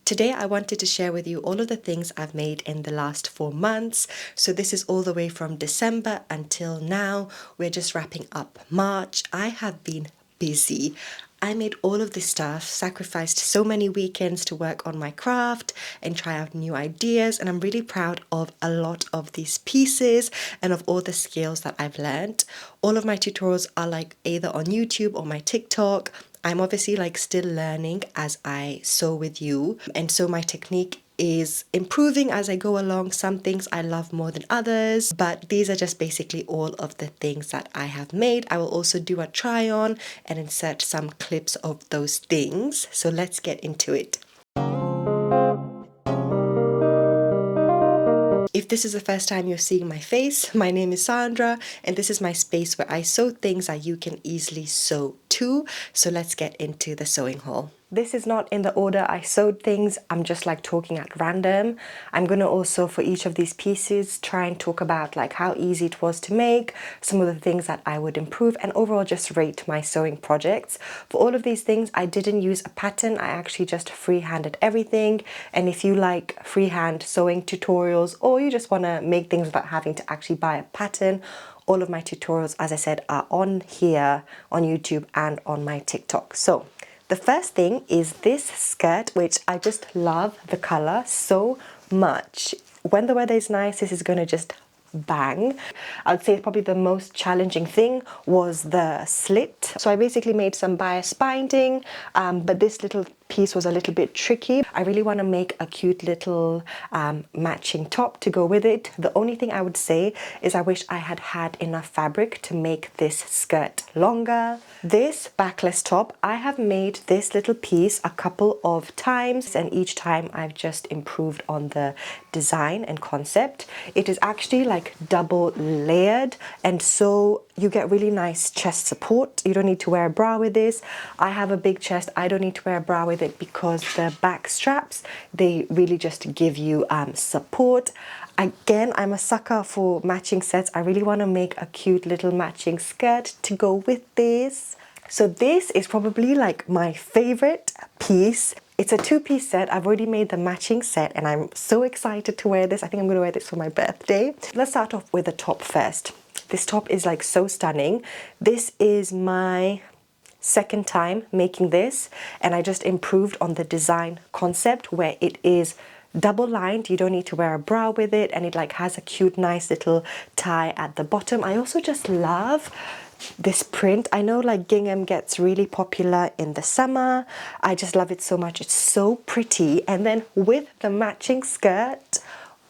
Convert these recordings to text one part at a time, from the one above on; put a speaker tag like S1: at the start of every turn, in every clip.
S1: Today I wanted to share with you all of the things I've made in the last 4 months. So this is all the way from December until now. We're just wrapping up March. I have been busy. I made all of this stuff, sacrificed so many weekends to work on my craft and try out new ideas, and I'm really proud of a lot of these pieces and of all the skills that I've learned. All of my tutorials are like either on YouTube or my TikTok. I'm obviously like still learning as I sew with you, and so my technique is improving as I go along. Some things I love more than others, but these are just basically all of the things that I have made. I will also do a try on and insert some clips of those things. So let's get into it. If this is the first time you're seeing my face, my name is Sandra, and this is my space where I sew things that you can easily sew too. So let's get into the sewing haul. This is not in the order I sewed things. I'm just like talking at random. I'm gonna also, for each of these pieces, try and talk about like how easy it was to make, some of the things that I would improve, and overall just rate my sewing projects. For all of these things, I didn't use a pattern. I actually just freehanded everything. And if you like freehand sewing tutorials, or you just wanna make things without having to actually buy a pattern, all of my tutorials, as I said, are on here on YouTube and on my TikTok. So the first thing is this skirt, which I just love the color so much. When the weather is nice, this is gonna just bang. I'd say probably the most challenging thing was the slit. So I basically made some bias binding, but this little piece was a little bit tricky. I really want to make a cute little matching top to go with it. The only thing I would say is I wish I had had enough fabric to make this skirt longer. This backless top, I have made this little piece a couple of times, and each time I've just improved on the design and concept. It is actually like double layered, and so you get really nice chest support. You don't need to wear a bra with this. I have a big chest. I don't need to wear a bra with it because the back straps, they really just give you support. Again, I'm a sucker for matching sets. I really want to make a cute little matching skirt to go with this. So this is probably like my favorite piece. It's a 2-piece set. I've already made the matching set and I'm so excited to wear this. I think I'm going to wear this for my birthday. Let's start off with the top first. This top is like so stunning. This is my second time making this, and I just improved on the design concept where it is double lined. You don't need to wear a bra with it, and it like has a cute nice little tie at the bottom. I also just love this print. I know like gingham gets really popular in the summer. I just love it so much. It's so pretty, and then with the matching skirt,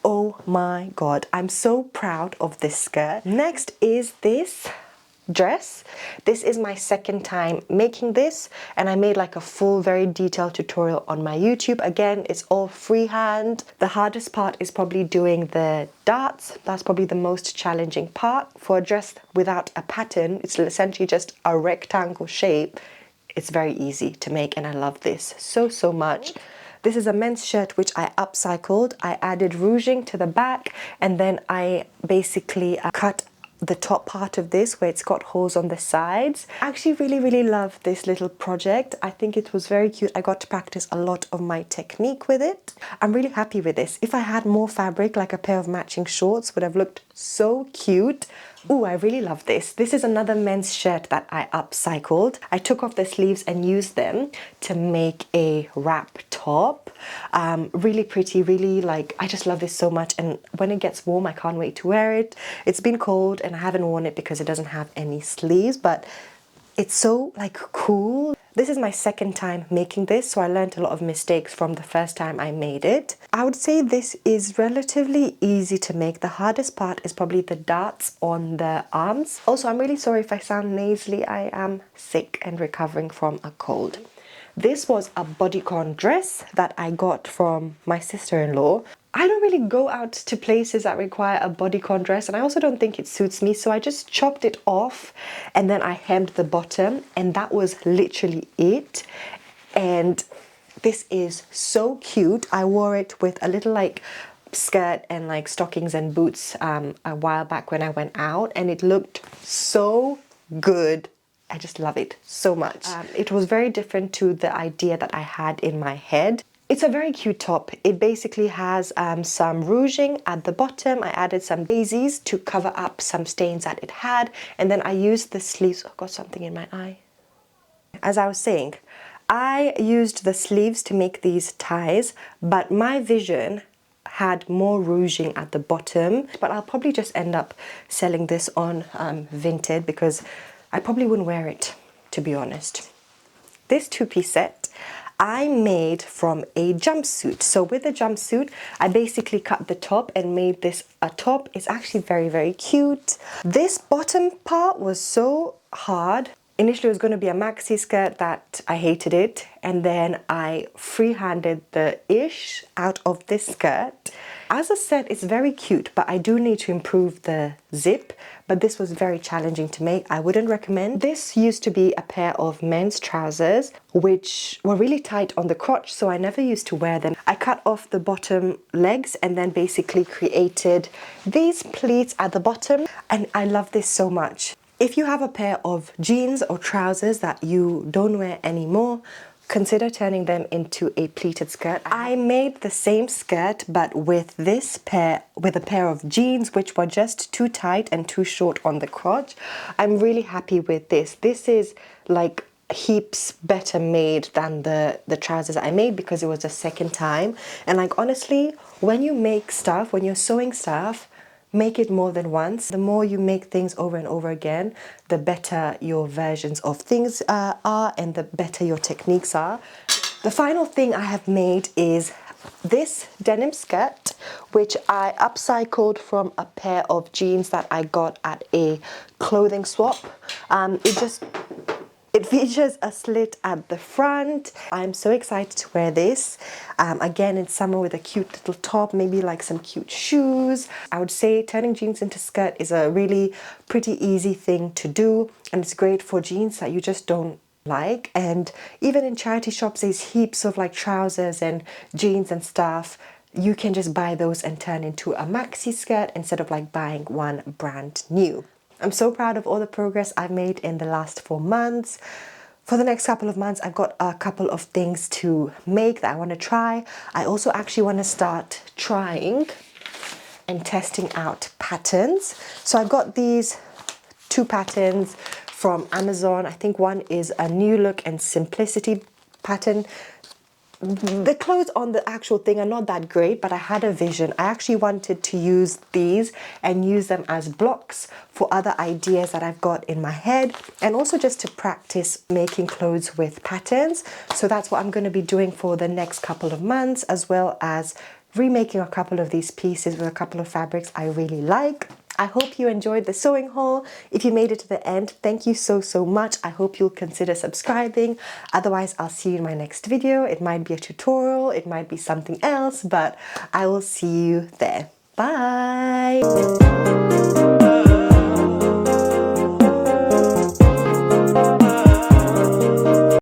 S1: oh my god, I'm so proud of this skirt. Next is this dress. This is my second time making this, and I made like a full very detailed tutorial on my YouTube. Again, it's all freehand. The hardest part is probably doing the darts. That's probably the most challenging part. For a dress without a pattern, it's essentially just a rectangle shape. It's very easy to make, and I love this so much. This is a men's shirt which I upcycled. I added ruching to the back, and then I basically cut the top part of this where it's got holes on the sides. I actually really love this little project. I think it was very cute. I got to practice a lot of my technique with it. I'm really happy with this. If I had more fabric, like a pair of matching shorts would have looked so cute. Ooh, I really love this. This is another men's shirt that I upcycled. I took off the sleeves and used them to make a wrap top. Really pretty, really like, I just love this so much, and when it gets warm I can't wait to wear it. It's been cold and I haven't worn it because it doesn't have any sleeves, but it's so like cool. This is my second time making this, so I learned a lot of mistakes from the first time I made it. I would say this is relatively easy to make. The hardest part is probably the darts on the arms. Also, I'm really sorry if I sound nasally. I am sick and recovering from a cold. This was a bodycon dress that I got from my sister-in-law. I don't really go out to places that require a bodycon dress, and I also don't think it suits me, so I just chopped it off and then I hemmed the bottom, and that was literally it. And this is so cute. I wore it with a little like skirt and like stockings and boots a while back when I went out, and it looked so good. I just love it so much. It was very different to the idea that I had in my head. It's a very cute top. It basically has some rouging at the bottom. I added some daisies to cover up some stains that it had. And then I used the sleeves. Oh, I've got something in my eye. As I was saying, I used the sleeves to make these ties, but my vision had more rouging at the bottom. But I'll probably just end up selling this on Vinted because I probably wouldn't wear it, to be honest. This two-piece set I made from a jumpsuit. So with the jumpsuit, I basically cut the top and made this a top. It's actually very, very cute. This bottom part was so hard. Initially, it was going to be a maxi skirt that I hated it. And then I freehanded the ish out of this skirt. As a set, it's very cute, but I do need to improve the zip. But this was very challenging to make. I wouldn't recommend. This used to be a pair of men's trousers, which were really tight on the crotch, so I never used to wear them. I cut off the bottom legs and then basically created these pleats at the bottom. And I love this so much. If you have a pair of jeans or trousers that you don't wear anymore, consider turning them into a pleated skirt. I made the same skirt but with a pair of jeans which were just too tight and too short on the crotch. I'm really happy with this. This is like heaps better made than the trousers I made because it was the second time. And like honestly, when you make stuff, when you're sewing stuff, make it more than once. The more you make things over and over again, the better your versions of things are and the better your techniques are. The final thing I have made is this denim skirt, which I upcycled from a pair of jeans that I got at a clothing swap. It features a slit at the front. I'm so excited to wear this. Again, in summer with a cute little top, maybe like some cute shoes. I would say turning jeans into skirt is a really pretty easy thing to do. And it's great for jeans that you just don't like. And even in charity shops, there's heaps of like trousers and jeans and stuff. You can just buy those and turn into a maxi skirt instead of like buying one brand new. I'm so proud of all the progress I've made in the last 4 months. For the next couple of months, I've got a couple of things to make that I want to try. I also actually want to start trying and testing out patterns. So I got these 2 patterns from Amazon. I think one is a New Look and Simplicity pattern. The clothes on the actual thing are not that great, but I had a vision. I actually wanted to use these and use them as blocks for other ideas that I've got in my head, and also just to practice making clothes with patterns. So that's what I'm going to be doing for the next couple of months, as well as remaking a couple of these pieces with a couple of fabrics I really like. I hope you enjoyed the sewing haul. If you made it to the end, thank you so much. I hope you'll consider subscribing. Otherwise, I'll see you in my next video. It might be a tutorial, it might be something else, but I will see you there. Bye!